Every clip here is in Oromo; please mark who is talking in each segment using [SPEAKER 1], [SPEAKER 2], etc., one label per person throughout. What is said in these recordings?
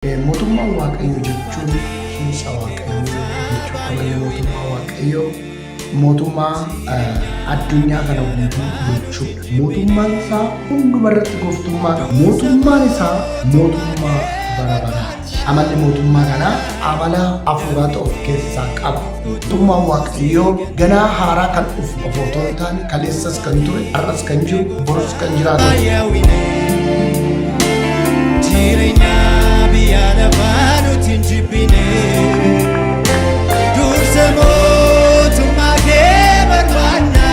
[SPEAKER 1] Mootummaan Waaqayyoo jechuun hiisa Waaqayyoo jechuudha. Mootummaa Waaqayyoo mootummaa addunyaa kana guutuu jechuudha. Mootummaan isaa hunduma irratti gooftummaa qaba. Mootummaan isaa mootummaa bara baraati. Amalli mootummaa kanaa amala hafuuraa of keessaa qaba. Mootummaan Waaqayyoo ganaa haaraa kan dhufu otoo hin taane kaleessas kan ture, har'as kan jiru, boris kan jiraatu. Biada panu tinjibine Dursemo tumake berwana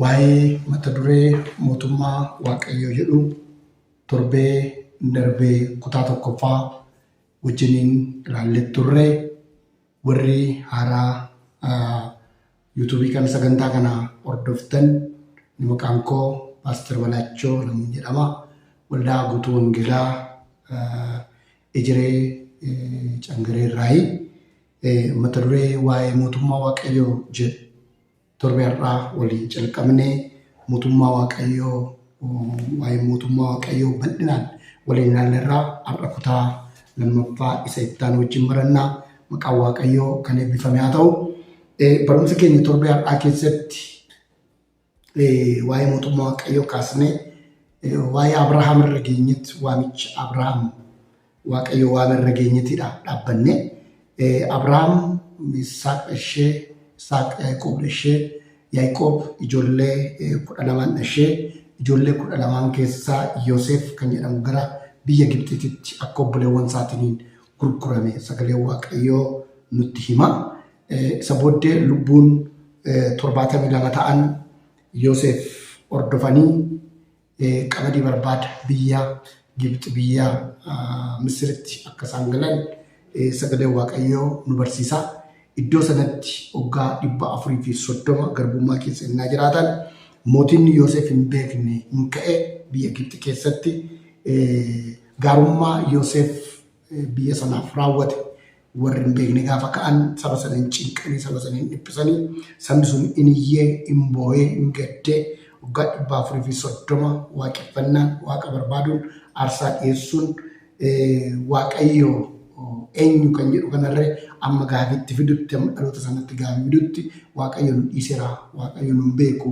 [SPEAKER 1] waa'ee mata duree mootummaa Waaqayyoo jedhu torbee darbee kutaa tokkoffaa wajjiniin ilaallee turre. Warri haaraa yuutuubii kan sagantaa kana hordoftan maqaan koo Paaster Balaachoo Lamuun jedhama. Waldaa Guutuu Wangeelaa Ejiree Cangaree irraayi. Mata duree waa'ee mootummaa Waaqayyoo jedhu torbee har'aa waliin calqabnee mootummaa Waaqayyoo waa'ee mootummaa Waaqayyoo bal'inaan waliin ilaalleerraa. Har'a kutaa lammaffaa isa itti aanu wajjin barannaa. Maqaan Waaqayyoo kan eebbifame haa ta'u. Barumsa keenya torbee har'aa keessatti waa'ee mootummaa Waaqayyoo kaasnee waa'ee Abrahaam irra geenyetti waamicha Abrahaam Waaqayyoo waame irra geenyettidha dhaabbanne. Abrahaam Isaaq ishee Isaaq Yaaqoob ishee Yaaqoob ijoollee 12 ishee ijoollee 12 keessaa Yoosef kan jedhamu gara biyya Gibxiitti akka obboleewwan isaatiin gurgurame sagalee Waaqayyoo nutti hima. Isa booddee lubbuun 72 ta'an Yoosef hordofanii qamadii barbaada biyya Gibxi biyya Misiritti akka isaan galan sagalee Waaqayyoo nu barsiisa. Iddoo sanatti waggaa 430 garbummaa keessa innaa jiraatan mootiin Yoosef hin beekne hin ka'e biyya Gibxi keessatti gaarummaa Yoosef biyya sanaaf raawwate warri hin beekne gaafa ka'an saba sana hin cinqanii saba sana hin dhiphisanii sabni sun iniyyee hin boo'ee hin gaddee waggaa 430 waaqeffannaan waaqa barbaaduun aarsaa dhiyeessuun Waaqayyoo eenyu kan jedhu kanarree amma gaafitti fidutti amma dhaloota sanatti gaafii fidutti Waaqayyo nu dhiiseera Waaqayyo nu beeku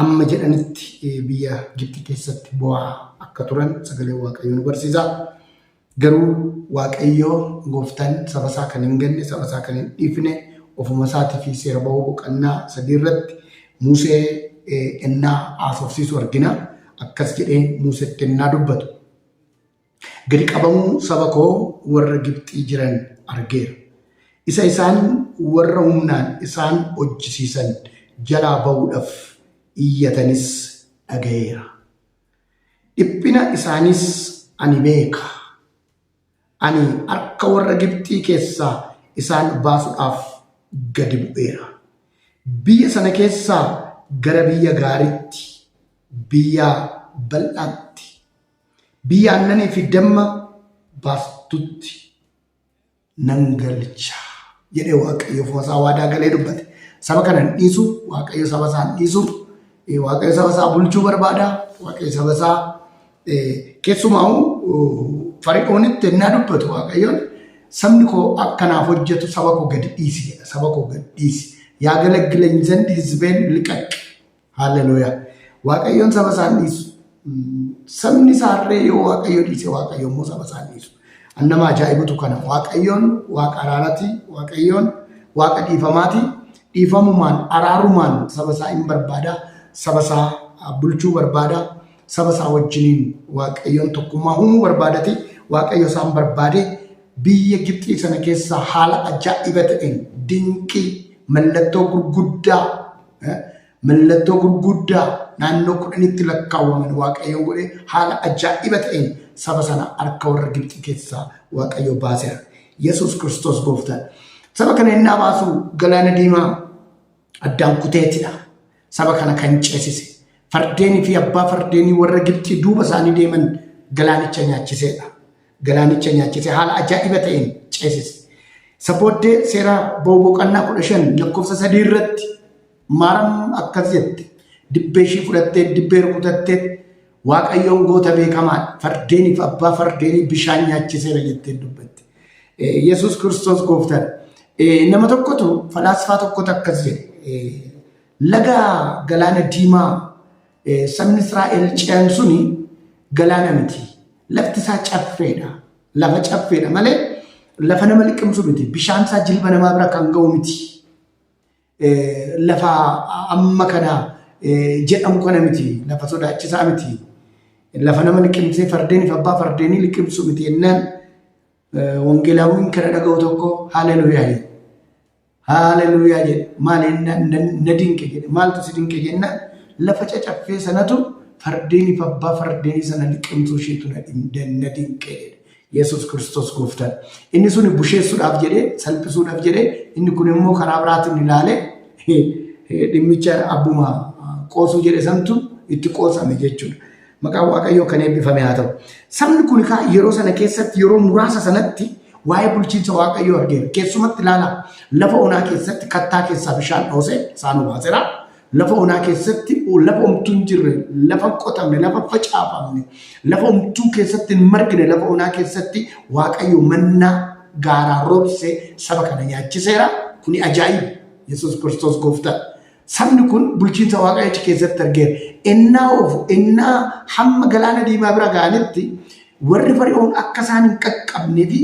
[SPEAKER 1] amma jedhanitti biyya Gibxi keessatti bu'aa akka turan sagalee Waaqayyo nu barsiisa. Garuu Waaqayyo gooftaan saba isaa kan hin ganne saba isaa kan hin dhiifne ofuma isaatii fi seera ba'uu boqonnaa 3 irratti Musee ennaa haasofsiisu argina. Akkas jedhee Museetti ennaa dubbatu. Gadi qabamuu saba koo warra Gibxii jiran argeera. Isa isaan warra humnaan isaan hojjisiisan jalaa ba'uudhaaf iyyatanis dhaga'eera. Dhiphina isaanis ani beeka. Ani akka warra Gibxii keessaa isaan baasuudhaaf gadi bu'eera. Biyya sana keessaa gara biyya gaariitti, biyya bal'aatti, biyya aannanii fi damma baastutti nan galcha jedhee Waaqayyo ofuma isaa waadaa galee dubbate. Saba kana hin dhiisu, Waaqayyo saba isaa hin dhiisu, Waaqayyo saba isaa bulchuu barbaada, Waaqayyo saba isaa keessumaa Fari'oonitti ennaa dubbatu Waaqayyoon sabni koo akkanaaf hojjetu saba koo gadi dhiisi jedha. Saba koo gadi dhiisi. Yaa galaggilan zandi hizbeen liqaqe. Haalleluuyaa. Waaqayyoon saba isaa hin dhiisu. Sabni isaarree yoo Waaqayyo dhiise Waaqayyo immoo saba isaa hin dhiisu. Annama ajaa'ibutu kana. Waaqayyoon waaqa araaraati. Waaqayyoon waaqa dhiifamaati. Dhiifamumaan araarumaan saba isaa hin barbaada. Saba isaa bulchuu barbaada. saba isaa wajjiniin waaqayyoon tokkummaa uumuu barbaadate waaqayyo isaan barbaade biyya Gibxii sana keessa haala ajaa'iba ta'een dinqii mallattoo gurguddaa naannoo 10tti lakkaawwaman waaqayyo godhe haala ajaa'iba ta'een saba sana harka warra Gibxii keessaa waaqayyo baaseera. Yesuus Kiristoos gooftaan. Saba kana innaa baasu galaana diimaa addaan kuteetidha. Saba kana kan ceesise. Fardeenii fi abbaa fardeenii warra Gibxii duuba isaanii deeman galaanicha nyaachiseedha. Galaanicha nyaachisee haala ajaa'iba ta'een ceesise. Sabooddee seera boqonnaa 15 lakkoofsa 3 irratti maaram akkas jette. Dibbee ishii fudhattee dibbee rukutattee waaqayyoon goota beekamaa fardeenii fi abbaa fardeenii bishaan nyaachiseera jettee dubbatte. Yesuus Kiristoos gooftaan. Nama tokkotu falaasfaa tokkotu akkas jedhe. Laga galaana diimaa sabni Israa'el ce'an suni galaana miti. Lafti isaa caffeedha. Lafa caffeedha malee lafa nama liqimsu miti. Bishaan isaa jilba namaa bira kan ga'u miti. Lafa amma kana jedhamu kana miti. Lafa sodaachisaa miti. Lafa nama liqimsee fardeenii fi abbaa fardeenii liqimsu miti jennaan wangeelaawwiin kana dhaga'u tokko haleluuyaa jedhe. Haleluuyaa jedhe. Maali na dinqe jedhe. Maaltu si dinqe jennaan lafa cacaffee sanatu fardeenii fi abbaa fardeenii sana liqimsuu isheetu na dinqe jedhe. Yesuus Kiristoos gooftaan. Inni sun busheessuudhaaf jedhee salphisuudhaaf jedhee inni kun immoo karaa biraatiin ilaalee dhimmicha abbuma qoosuu jedhe santu itti qoosame jechuudha. Maqaan waaqayyoo kan eebbifame haa ta'u. Sabni kun yeroo sana keessatti yeroo muraasa sanatti waa'ee bulchiinsa waaqayyoo argeera. Keessumatti ilaalaa lafa onaa keessatti kattaa keessaa bishaan dhoose isaan baaseera. Lafa onaa keessatti lafa homtuu hin jirre, lafa qotamne, lafa facaafamne, lafa homtuu keessatti hin margine, lafa onaa keessatti waaqayyo mannaa gaaraa roobsee saba kana nyaachiseera. Kuni ajaa'iba. Yesuus Kiristoos gooftaan. Sabni kun bulchiinsa waaqayyoo keessatti argeera. Innaa hamma galaana diimaa bira ga'anitti warri Fari'oon akka isaan hin qaqqabnee fi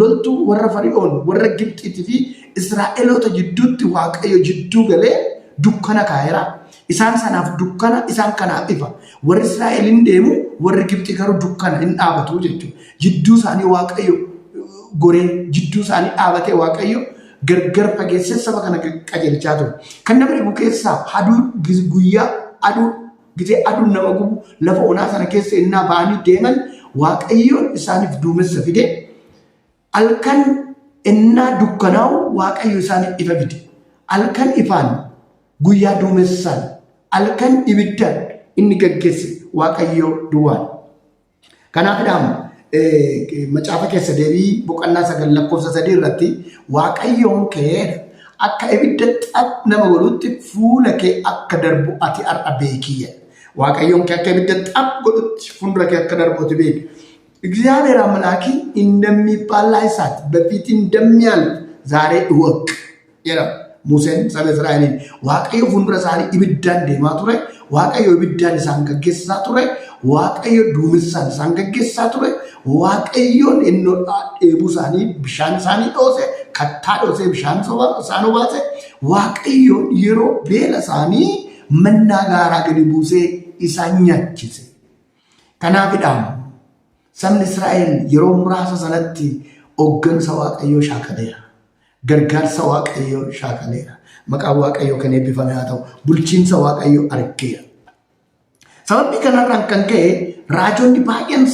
[SPEAKER 1] loltuu warra Fari'oon warra Gibxiitii fi Israa'eloota jidduutti waaqayyo jidduu galee dukkana kaa'eera. Isaan sanaaf dukkana, isaan kanaaf ifa. Warri Israa'eliin deemu warri Gibxii garuu dukkana hin dhaabatu jechuudha. Jidduu isaanii waaqayyo goree jidduu isaanii dhaabatee waaqayyo gargar fageessee saba kana qajeelchaa ture. Kan nama dhibu keessaa guyyaa aduu gisee aduun nama gubu lafa onaa sana keessa innaa ba'anii deeman waaqayyoon isaaniif duumessa fide. Halkan innaa dukkanaa'u waaqayyo isaaniif ifa fide. Halkan ifaan guyyaa duumessaan halkan ibiddaan inni gaggeesse waaqayyo duwwaan. Kanaafidhaan macaafa keessa deebii boqonnaa 9 lakkoofsa 3 irratti waaqayyoon kee akka ibidda xap nama godhutti fuula kee akka darbu ati har'a beekiyya. Waaqayyoon kee akka ibidda xap godhutti fuula kee akka darbu ati beeki. እግዚአብሔር አምላኪ እንደሚባላ እሳት በፊት እንደሚያልፍ ዛሬ እወቅ ይላል ሙሴን ሰበ እስራኤልን waaqayዮ fuula isaanii ibiddaan deemaa ture. Waaqayyo ibiddaan isaan gaggeessaa ture. Waaqayyo duumessaan isaan gaggeessaa ture. Waaqayyoon innoo dheebuu isaanii bishaan isaanii dhoose kattaa dhoosee bishaan isaan obaase. Waaqayyoon yeroo beela isaanii mannaa gaaraa gadi buusee isaan nyaachise. Kanaafidhaan sabni Israa'el yeroo muraasa sanatti hooggansa waaqayyoo shaakaleera. Gargaarsa waaqayyoo shaakaleera. Maqaan waaqayyoo kan eebbifame haa ta'u. Bulchiinsa waaqayyoo argeera. Sababii kanarraan kan ka'e raajonni baay'een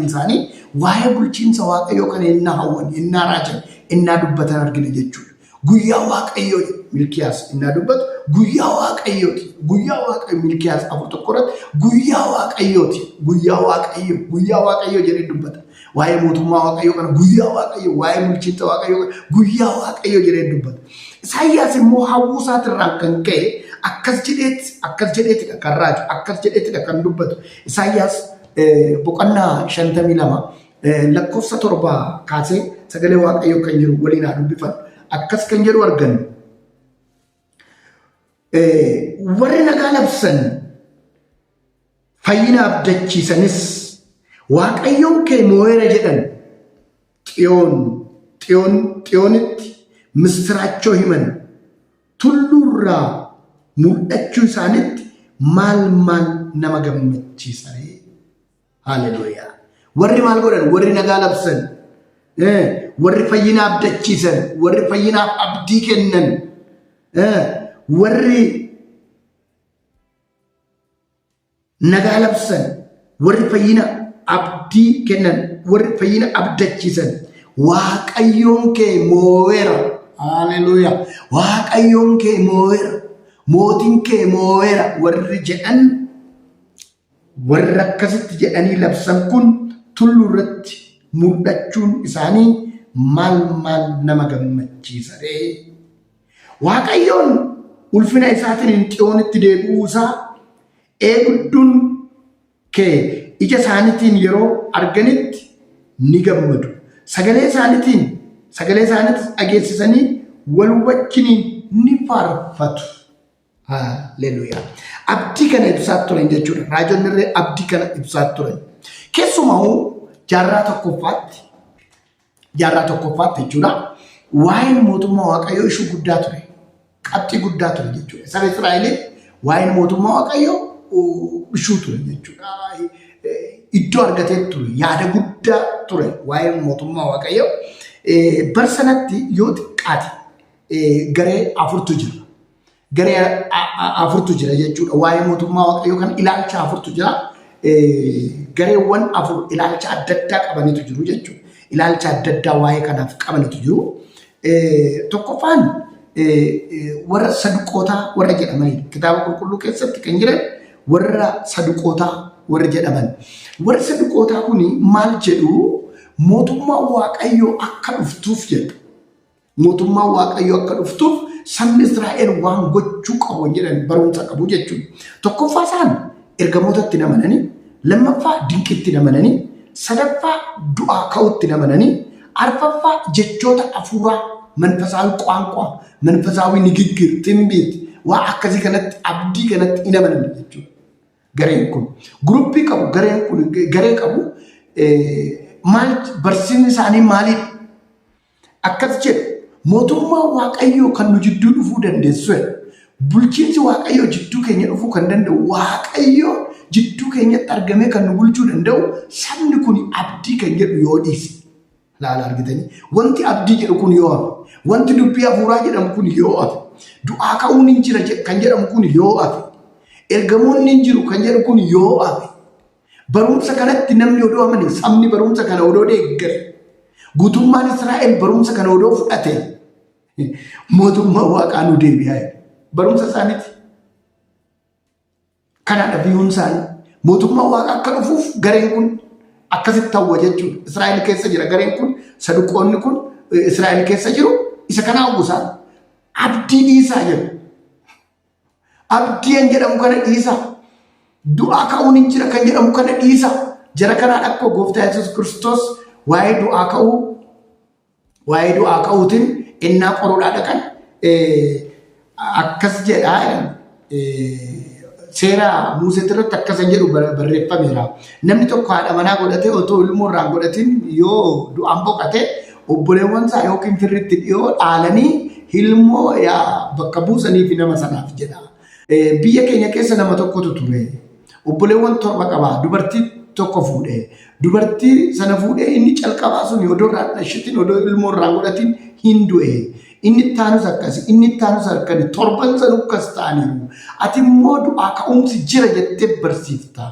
[SPEAKER 1] isaanii waa'ee bulchiinsa waaqayyoo kana innaa hawwan, innaa raajan, innaa dubbatan argina jechuudha. Guyyaa waaqayyoo Milkiyaas innaa dubbatu guyyaa waaqayyooti. Guyyaa waaqayyoo Milkiyaas 4:1 guyyaa waaqayyooti. Guyyaa waaqayyoo jedhee dubbata. Waa'ee mootummaa waaqayyoo kana guyyaa waaqayyoo, waa'ee bulchiinsa waaqayyoo kana guyyaa waaqayyoo jedhee dubbata. Isaayyaas immoo hawwuusaatirraan kan ka'e akkas jedheeti kan raaju, akkas jedheeti kan dubbatu. Isaayyaas boqonnaa 52 lakkoofsa 7 kaasee sagalee waaqayyoo kan jiru waliin haa dubbifan. Akkas kan jedhu argannu. Warri nagaa labsan fayyina abdachiisanis waaqayyoon kee moo'eera jedhan xiyoonitti misiraachoo himan tulluurraa mul'achuu isaanitti maal nama gammachiisa. Haleluuyaa. warri maal godhan warri nagaa labsan warri fayyina abdachiisan warri fayyinaaf abdii kennan warri nagaa labsan warri fayyina abdii kennan warri fayyina abdachiisan waaqayyoon kee moo'eera. Haleluuyaa. Waaqayyoon kee moo'eera. Mootiin kee moo'eera warri jedhan warri akkasitti jedhanii labsan kun tulluu irratti mul'achuun isaanii maal nama gammachiisa ree. Waaqayyoon ulfina isaatiin Xiyoonitti deebi'uu isaa eegudduun kee ija isaaniitiin yeroo arganitti ni gammadu. Sagalee isaaniitiin dhageessisanii wal wajjiniin ni faarfatu. Haleluuyaa. Abdii kana ibsaa turan jechuudha. Raajonni illee abdii kana ibsaa turan. Keessumaa jaarraa tokkoffaatti jechuudha. Waa'een mootummaa Waaqayyoo ishuu guddaa ture. Qabxii guddaa ture jechuudha. Saba Israa'eliif waa'een mootummaa Waaqayyoo ishuu ture jechuudha. Iddoo argatee ture. Yaada guddaa ture waa'een mootummaa Waaqayyoo. Barsanatti yoo xiqqaate garee afurtu jira. Garee afurtu jira jechuudha. Waa'ee mootummaa Waaqayyoo kan ilaalcha afurtu jira. Gareewwan afur ilaalcha adda addaa qabanitu jiru jechuudha. Ilaalcha adda addaa waa'ee kanaaf qabanitu jiru. Tokkoffaan warra saduqootaa warra jedhamanidha. Kitaaba qulqulluu keessatti kan jiran warra saduqootaa warra jedhaman. Warri saduqootaa kun maal jedhu? Mootummaa Waaqayyoo akka dhuftuuf jedhu. Mootummaa Waaqayyoo akka dhuftuuf sabni Israa'el waan gochuu qabu jedhan barumsa qabu jechuudha. Tokkoffaa isaan ergamootatti namananii, lammaffaa dinqitti namananii, sadaffaa du'aa ka'utti namananii, arfaffaa jechoota afuuraa manfasaawi qaanqaa, manfasaawi nigiggir, timbiit waa akkasii kanatti abdii kanatti hin amanan jechuudha. Gareen kun guruppii qabu, gareen kun garee qabu maal barsiisni isaanii maaliidha? Akkas jedhu mootummaa Waaqayyoo kan nu jidduu dhufuu dandeessu. Bulchiinsi Waaqayyoo jidduu keenya dhufuu kan danda'u, Waaqayyoo jidduu keenyatti argamee kan nu bulchuu danda'u sabni kun abdii kan jedhu yoo dhiise. Laala argitanii wanti abdii jedhu kun yoo hafe, wanti dubbii hafuuraa jedhamu kun yoo hafe, du'aa ka'uun hin jira kan jedhamu kun yoo hafe, ergamoonni hin jiru kan jedhu kun yoo hafe, barumsa kanatti namni odoo amane, sabni barumsa kana odoo deeggare, guutummaan Israa'el barumsa kana odoo fudhate mootummaa Waaqaa nu deebi'aa. Barumsa isaaniiti. Kanaadha biyyoon isaanii. Mootummaa Waaqaa akka dhufuuf gareen kun akkasitti hawwa jechuudha. Israa'el keessa jira gareen kun, saduqoonni kun Israa'el keessa jiru isa kana hawwusaa. Abdii dhiisaa jedhu. Abdiin jedhamu kana dhiisaa. Du'aa ka'uun hin jira kan jedhamu kana dhiisaa. Jara kanaa akka Gooftaa Yesuus Kiristoos waa'ee du'aa ka'uutiin innaa qoruudhaa dhaqan akkas jedhaa seera Museetti irratti akkasan jedhu barreeffameera. Namni tokko haadha manaa godhatee otoo ilmoo irraa godhatiin yoo du'aan boqate obboleewwan isaa yookiin firritti dhiyoo dhaalanii ilmoo bakka buusanii fi nama sanaaf jedha. Biyya keenya keessa nama tokkotu ture. Obboleewwan torba qabaa. Dubartii tokko fuudhee. Dubartii sana fuudhee inni calqabaa sun odoo irraa dhashitiin odoo ilmoo irraa godhatiin hin du'e. Inni taanus akkasi, inni taanus akkani torban san akkas ta'aniiru. Ati immoo du'aa ka'umsi jira jettee barsiifta.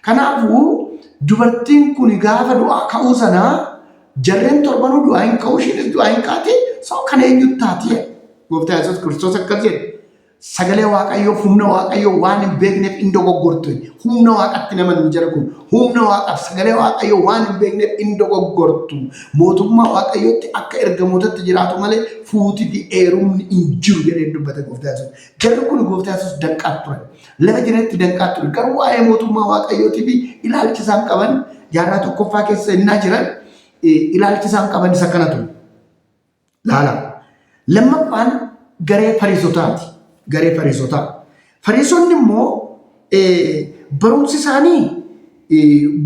[SPEAKER 1] Kanaafuu dubartiin kun gaafa du'aa ka'uu sanaa jarreen torbanuu du'aa hin ka'u, ishiinis du'aa hin kaate soo kana eenyutti taati? Gooftaa Yesuus Kiristoos akkas jedhe. Sagalee Waaqayyoo humna Waaqayyoo waan hin beekneef hin dogoggortu. Humna Waaqatti nama hin jira kun. Humna Waaqaaf sagalee Waaqayyoo waan hin beekneef hin dogoggortu. Mootummaa Waaqayyootti akka ergamootatti jiraatu malee fuutii fi heerumni hin jiru jedhee dubbata Gooftaa Yesuus. Jarri kun Gooftaa Yesuus danqaa turan. Lafa jireetti danqaa turan. Garuu waa'ee mootummaa Waaqayyootii fi ilaalchi isaan qaban jaarraa tokkoffaa keessa innaa jiran ilaalchi isaan qaban isa kana ture. Laala. Lammaffaan garee Fariisotaati. Garee Fariisotaa. Fariisonni immoo barumsi isaanii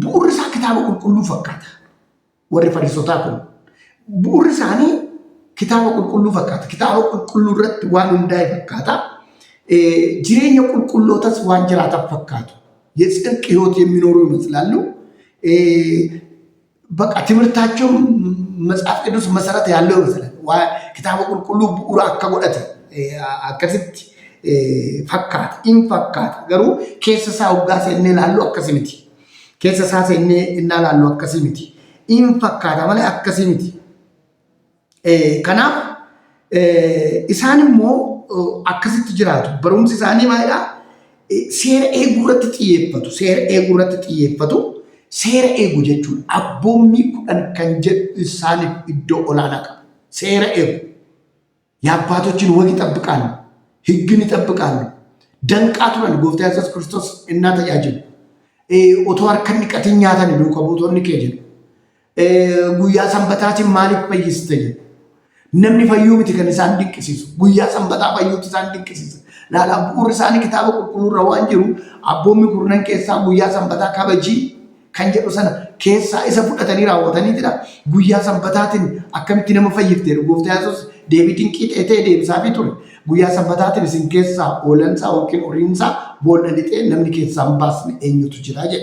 [SPEAKER 1] bu'uurri isaa kitaaba qulqulluu fakkaata. Warri Fariisotaa kun bu'uurri isaanii kitaaba qulqulluu fakkaata. Kitaaba qulqulluu irratti waan hundaa'e fakkaata. Jireenya qulqullootas waan jiraatan fakkaatu. የጽድቅ ሕይወት የሚኖሩ ይመስላሉ። በቃ ትምህርታቸው መጽሐፍ ቅዱስ መሰረት ያለው ይመስላል። ኪታበ ቁልቁሉ ቡኡራ አካ ጎደተ አከሲት ፈካት ኢንፈካት ገሩ ኬሰሳ ውጋሴ እኔ ላሉ አከሲምቲ ኬሰሳ ሰኔ እና ላሉ አከሲምቲ ኢንፈካታ ማለት አከሲምቲ ከናፍ ኢሳንሞ አከሲት ጅራቱ በሩምስ ኢሳኒ ማይዳ ሴር ኤጉረት ጥየፈቱ ሴር ኤጉረት ጥየፈቱ ሴር ኤጉ ጀቹን አቦሚ ኩዳን ከንጀ ኢሳኒ ኢዶ ኦላና ቀ ሴር ኤጉ የአባቶችን ወግ ይጠብቃሉ፣ ህግን ይጠብቃሉ። ደንቃቱን ጎፍታ ኢየሱስ ክርስቶስ እና ተያጅ ኦቶ አርከን ቀጥኛታን ነው ከቦቶን ከጀ ጉያ ሰንበታችን ማሊፍ ፈይስተኝ ነምኒ ፈዩ ምት ከነሳን ድንቅሲሱ ጉያ ሰንበታ ፈዩት ሳን ድንቅሲሱ ላላ ቡርሳኒ ኪታበ ቁልቁሉ ረዋንጅሩ አቦሚ ኩርነን ኬሳ ጉያ ሰንበታ ካበጂ ከንጀሩ ሰነ ኬሳ ኢሰ ፉደተኒ ራወተኒ ትራ ጉያ ሰንበታትን አከምቲ ነመ ፈይፍቴ ጎፍታ ኢየሱስ ዴቪድን ቂጤቴ ዴብሳፊ ቱር ጉያ ሰንበታትን ሲን ኬሳ ኦለንሳ ኦኪን ኦሪንሳ ቦለሊጤ ነምኒ ኬሳ አምባስኒ ኤኙቱ ጅራጀ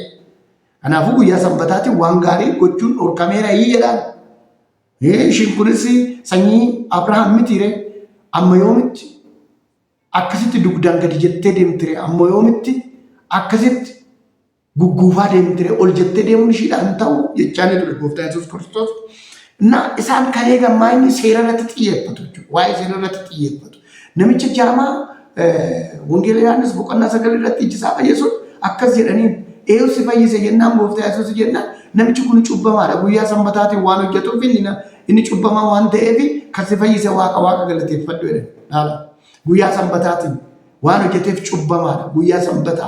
[SPEAKER 1] አናፉ ጉያ ሰንበታትን ዋንጋሪ ጎቹን ኦር ካሜራ ይየዳል ሽንኩንሲ ሰኚ አብርሃም ምትይሬ አመዮምት አከሲት ዱግዳን ገድ ጀቴ ደምትሬ አመዮምት አከሲት ጉጉፋ ደምትሬ ኦል ጀቴ ደሙን ሺዳንታው የቻኔ ዱር ጎፍታ ኢየሱስ ክርስቶስ እና ኢሳን ከኔጋ ማኝ ሴረረት ጥየፈቱ ዋይ ሴረረት ጥየፈቱ ነምጭ ጃማ ወንጌል ዮሐንስ በቆና ሰገለለት ይጅሳፈ ኢየሱስ አከዚ ደኒ ኤው ሲፈይሰ የናም ጎፍታ ኢየሱስ የና ነምጭ ኩን ጩበ ማለ ጉያ ሰንበታት ዋኖ ጀቶ ፊኒና እኒ ጩበማ ዋንተ ኤቪ ከሲፈይሰ ዋቃ ዋቃ ገለቴ ፈዶ ይደ አላ ጉያ ሰንበታት ዋኖ ጀቴፍ ጩበ ማለ ጉያ ሰንበታ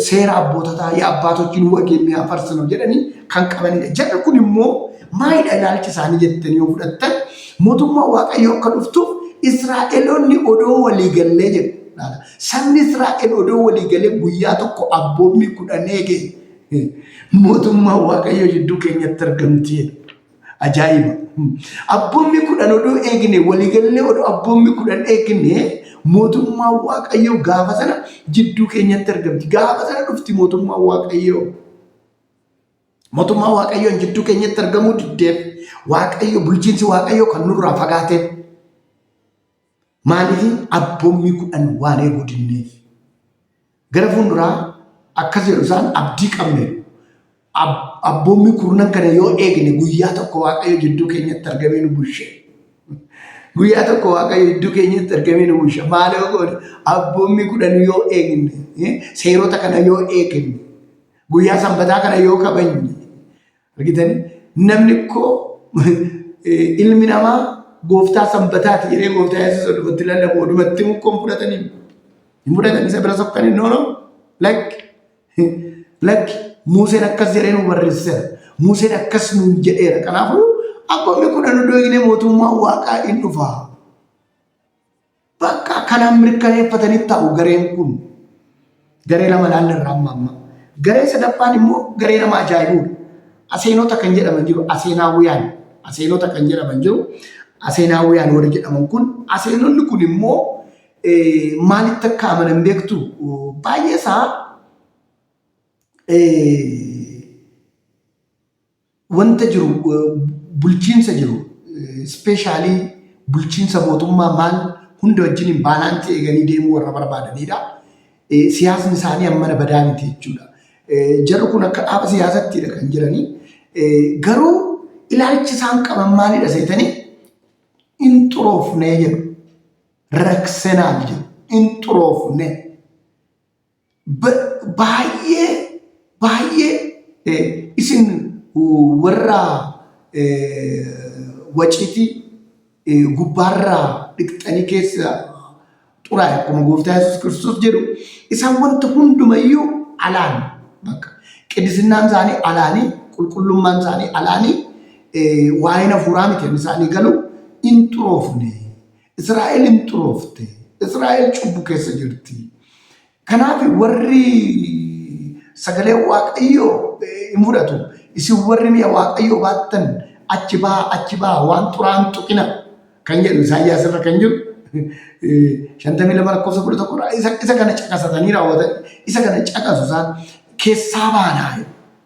[SPEAKER 1] ሴራ አቦታታ የአባቶችን ወግ የሚያፈርስ ነው ጀደኒ ካንቀበኒ ጀደኩን ሞ ማይዳ ላልች ሳኒ ጀተኒ ወፍደተ ሞቱማ ዋቀዮ ከዱፍቱ እስራኤሎኒ ኦዶ ወሊ ገለ ጀ ሰኒ እስራኤል ኦዶ ወሊ ገለ ጉያ ተኮ አቦሚ ኩዳኔጌ ሞቱማ ዋቀዮ ጅዱ ከኛ ተርገምቲ አጃይባ አቦሚ ኩዳን ኦዶ ኤግኔ ወሊ ገለ ኦዶ አቦሚ ኩዳን ኤግኔ ሞቱማ ዋቀዮ ጋፈሰና ጅዱ ከኛ ተርገምቲ ጋፈሰና ዱፍቲ ሞቱማ ዋቀዮ ሞቱማ ዋቀዮ ጅዱ ከኛ ተርገሙ ድዴፍ ዋቀዮ ቡልቺንሲ ዋቀዮ ከኑራ ፈጋቴ ማሊፊ አቦሚ ኩዳን ዋኔ ጉድኔፍ ገረፉንራ አከዚ ሩሳን አብዲ ቀምኔ አቦሚ ኩርነን ከነ ዮ ኤግኔ ጉያ ተኮ ዋቀዮ ጅዱ ከኛ ተርገሜኑ ቡሼ ጉያ ተኮ ዋቀዮ ጅዱ ከኛ ተርገሜኑ ቡሼ ማለው ጎድ አቦሚ ኩዳን ዮ ኤግኔ ሴሮታ ከነ ዮ ኤግኔ ጉያ ሰንበታ ከነ ዮ ከበኝ እርግተን ነምንኮ ኢልሚናማ ጎፍታ ሰንበታት የኔ ጎፍታ ኢየሱስ ወድበትላለ ወድመትም ኮምፕለተኒ ይሙዳተኒ ሰብራሰከኒ ኖ ለክ ሙሴን አከስ ጀሬኑ ወርሰ ሙሴን አከስ ኑ ጀዴራ ከናፉ አቆሚ ኩዳን ዶይኔ ሞቱማ ዋቃ ኢንዱፋ በቃ ከናም ምርከኔ ፈተኒ ታው ገሬን ኩን ገሬ ለማላል ራማማ ገሬ ሰደፋን ሞ ገሬ ለማ ጃይቡ አሴኖታ ከንጀራ መንጂሩ አሴኖታ ከንጀራ መንጂሩ አሴናውያን ወርጅ ደመንኩን አሴኖን ኩን ሞ ማሊተካ አመነን ቤክቱ ባየሳ ወንተ ጅሩ ቡልቺንሰ ጅሩ ስፔሻሊ ቡልቺንሰ ሞቱማ ማል ሁንደ ወጅኒ ባላንቴ ገኒ ደሙ ወራ በርባደኒዳ ሲያስን ሳኒ አመነ በዳሚት ይቹላ ጀርኩን ከአብ ሲያሰት ይደከን ጅረኒ ገሩ ኢላልች ሳንቀ መማሊ ደሰይተኒ ኢንጥሮፍ ነየ ረክሰናል ኢንጥሮፍ ነ ባየ ኢስን ወራ ወጪቲ ጉባራ ድቅጠኒ ኬስ ጡራ ያቆመ ጎፍታ ኢየሱስ ክርስቶስ ጀሩ ኢሳን ወንተ ሁንዱመዩ አላን በቃ ቅድስናን ዛኔ አላኒ ቁልቁሉማን ዛኔ አላኒ ዋይነ ፉራሚት ምሳሌ ገሉ ኢንጥሮፍኔ እስራኤል ኢንጥሮፍቴ እስራኤል ጩቡ ከሰ ጅርቲ ከናፊ ወሪ ሰገሌ ዋቀዮ ይሙዳቱ ኢሲ ወሪም ያዋቀዮ ባተን አችባ ዋን ጡራን ጡቂና ከንጀ ኢሳያስ ረከንጁ ሸንተሚ ለመረኮሰ ብሎ ተቆራ ኢሳ ከነ ጨቀሰተኒ ራወተ ኢሳ ከነ ጨቀሱሳ ኬሳባና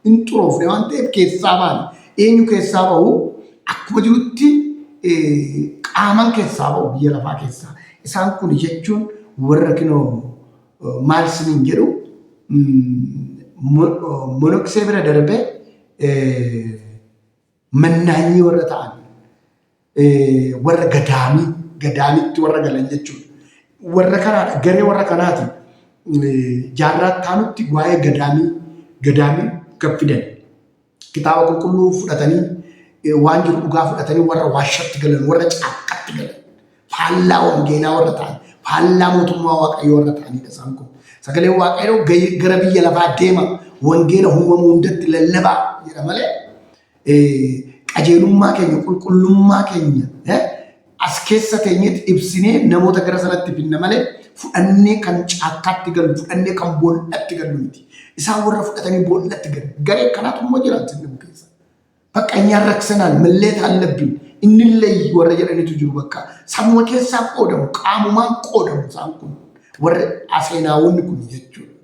[SPEAKER 1] hin xuroofne waan ta'eef keessaa baane. Eenyu keessaa bahu akkuma jirutti qaaman keessaa bahu biyya lafaa keessaa. Isaan kun jechuun warra kinoo maal isiniin jedhu monoksee bira darbee mannaanyii warra ta'an warra gadaamitti warra galan jechuudha. Warra kanaadha garee warra kanaati jaarraa taanutti waa'ee gadaamii kan fidan kitaaba qulqulluu fudhatanii waan jiru dhugaa fudhatanii warra waashatti galan warra caaqqatti galan faallaa wangeelaa warra ta'an faallaa mootummaa waaqayyoo warra ta'anidha isaan kun. Sagaleen waaqayyoo gara biyya lafaa deema wangeela uumamuu hundatti lallabaa jedha malee qajeelummaa keenya qulqullummaa keenya as keessa teenyetti ibsinee namoota gara sanatti finna malee fudhannee kan caakkaatti galu fudhannee kan boollatti galu miti. Isaan warra fudhatanii boollatti galu garee kanaatu immoo jiraatu inni keessa. Bakka nyaan raksanaan mallee taallabbiin inni illee warra jedhanitu jiru bakka sammuu keessaa qoodamu qaamumaan qoodamu isaan kun warra aseenaawwanni kun jechuudha.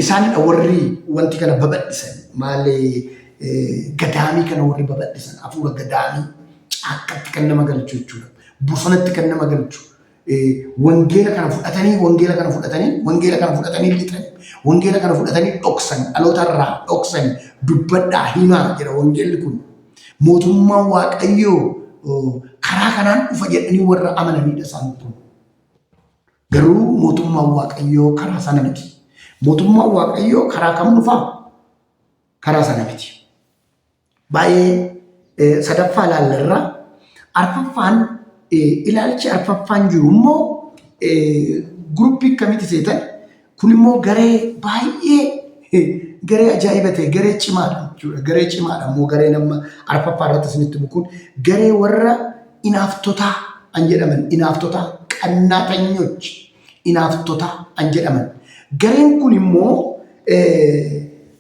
[SPEAKER 1] Isaanidha warri wanti kana babadhisan maalee gadaamii kana warri babadhisan hafuura gadaamii caakkatti kan nama galchu jechuudha. Bosonatti kan nama galchu. Wangeela kana fudhatanii lixanii wangeela kana fudhatanii dhoksan dhalootarraa dhoksan dubbadhaa himaa jedha wangeelli kun. Mootummaan waaqayyoo karaa kanaan dhufa jedhanii warra amananidha isaan kun. Garuu mootummaan waaqayyoo karaa sana miti. Mootummaan waaqayyoo karaa kam dhufaa? Karaa sana miti. Baay'ee sadaffaa ilaallarraa arfaffaan ilaalchi arfaffaan jiru immoo guruppii akkamitti seetan kun immoo garee baay'ee garee ajaa'iba ta'e garee cimaadha jechuudha. Garee cimaadha immoo garee nama arfaffaa irratti isinitti bukuun garee warra inaaftotaa an jedhaman inaaftotaa qannaatanyochi inaaftotaa an jedhaman. Gareen kun immoo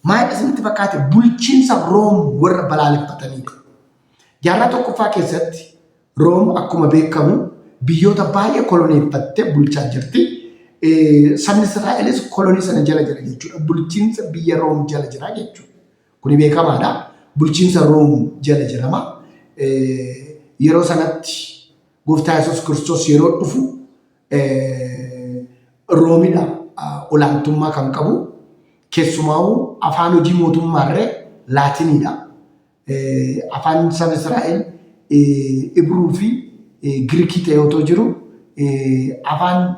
[SPEAKER 1] maal isinitti fakkaate bulchiinsa Room warra balaaleffatanidha. Jaarraa tokkoffaa keessatti Room akkuma beekamu biyyoota baay'ee koloneeffattee bulchaa jirti. Sabni Israa'elis kolonii sana jala jira jechuudha. Bulchiinsa biyya Room jala jira jechuudha. Kuni beekamaadha. Bulchiinsa Room jala jirama. Yeroo sanatti Gooftaa Yesuus Kiristoos yeroo dhufu Roomidha olaantummaa kan qabu. Keessumaa afaan hojii mootummaarree Laatiniidha. Afaan saba Israa'el Ibruu fi Giriikii ta'ee otoo jiru afaan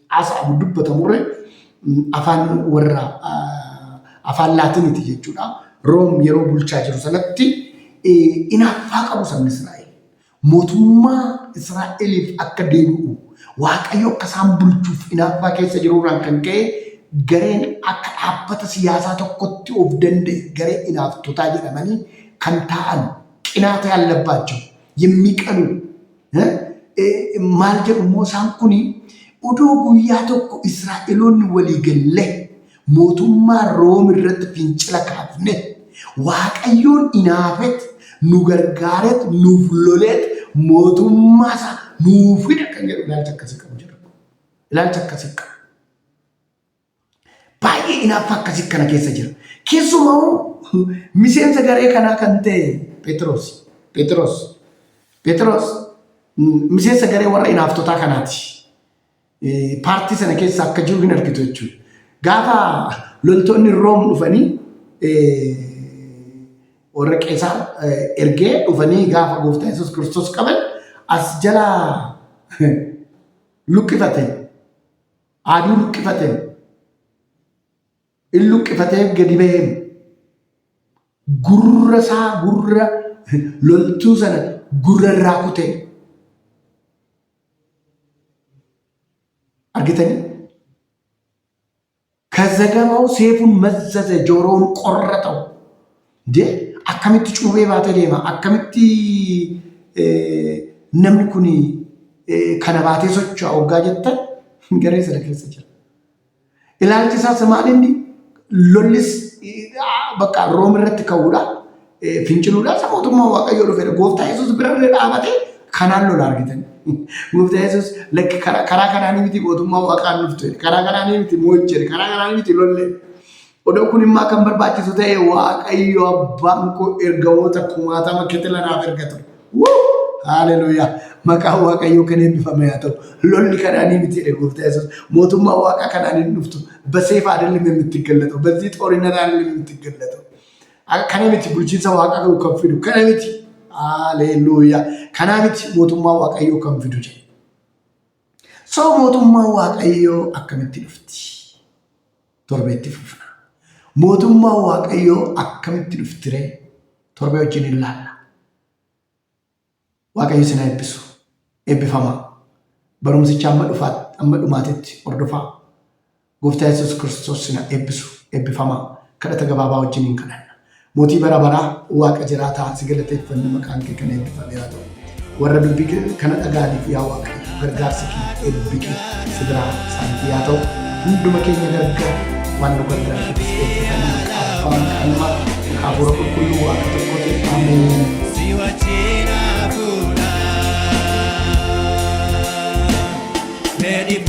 [SPEAKER 1] haasa'amu dubbatamurre afaan warra afaan Laatiniiti jechuudha. Room yeroo bulchaa jiru sanatti inaaffaa qabu sabni Israa'el. Mootummaa Israa'eliif akka deebi'u Waaqayyo akka isaan bulchuuf inaaffaa keessa jiruurraan kan ka'e gareen akka dhaabbata siyaasaa tokkotti of danda'e garee inaaftotaa jedhamanii kan ta'an qinaata yallabaachuu የሚቀኑ maal jedhu immoo isaan kuni odoo guyyaa tokko Israa'eloonni walii galee mootummaa Room irratti fincila kaafne Waaqayyoon inaafet nu gargaaret nuuf lolet mootummaa isaa nuuf fida kan jedhu ilaalcha akkasii qabu jira. Ilaalcha akkasii qabu. Baay'ee inaaffaa akkasii kana keessa jira. Keessumaa miseensa garee kanaa kan ta'e Petros miseensa garee warra inaaftotaa kanaati. Paartii sana keessa akka jiru hin argitu jechuudha. Gaafa loltoonni Room dhufanii warra Qeesaar ergee dhufanii gaafa Gooftaa Yesuus Kiristoos qaban as jala luqqifate aduu luqqifate in luqqifatee gadi bahee gurra isaa gurra loltuu sana gurra irraa kutee argitanii ከዘገባው ሴፉን መዘዘ ጆሮውን ቆረጠው እንዴ akkamitti cuubee baatee deema akkamitti namni kun kana baatee socho'a hoggaa jettan garee sana keessa jira. Ilaalchi isaas maal inni lollis bakka Room irratti ka'uudha finciluudha isa mootummaa Waaqayyoo dhufeera Gooftaa Yesuus bira dhaabatee kanaan lola argitanii. Gooftaa Yesuus lakki karaa kanaanii miti mootummaa Waaqaan dhufte karaa kanaanii miti mo'ichere karaa kanaanii miti lolle Odoo kun immoo kan barbaachisu ta'e Waaqayyo abbaan koo ergamoota kumaatama kitila ergatu. Haleluuyaa. Maqaan Waaqayyoo kan eebbifame haa ta'u. Lolli kanaan miti Gooftaa Yesuus. Mootummaa Waaqaa kanaan hin dhuftu. በሰይፍ አይደለም የምትገለጠው፣ በዚህ ጦርነት አይደለም የምትገለጠው። ከነምት bulchiinsa Waaqaa kan fidu ከነምት haleluuyaa. ከነምት mootummaa Waaqayyoo kan fidu jedhe. So mootummaa Waaqayyoo akkamitti dhufti? Torbeetti fufna. Mootummaa Waaqayyoo akkamitti dhuftire? Torbee wajjin ilaalla. Waaqayyo sin eebbisu. Eebbifama. Barumsicha amma dhumaatitti hordofaa. Gooftaa Yesuus Kiristoos sin eebbisu. Eebbifama. Kadhata gabaabaa wajjin hin kadhanna. Mootii bara baraa Waaqa jiraataa si galateeffannu maqaan kee kan eebbifame haa ta'u. Warra dubbii kana dhaga'aniif yaa Waaqayyo gargaarsi kee eebbi kee si biraa isaaniif haa ta'u. Hunduma keenya gargaar waan nu gargaarsiifis eebbifame maqaa Abbaan Ilmaa Hafuura Qulqulluu Waaqa tokkotti ameen. Let it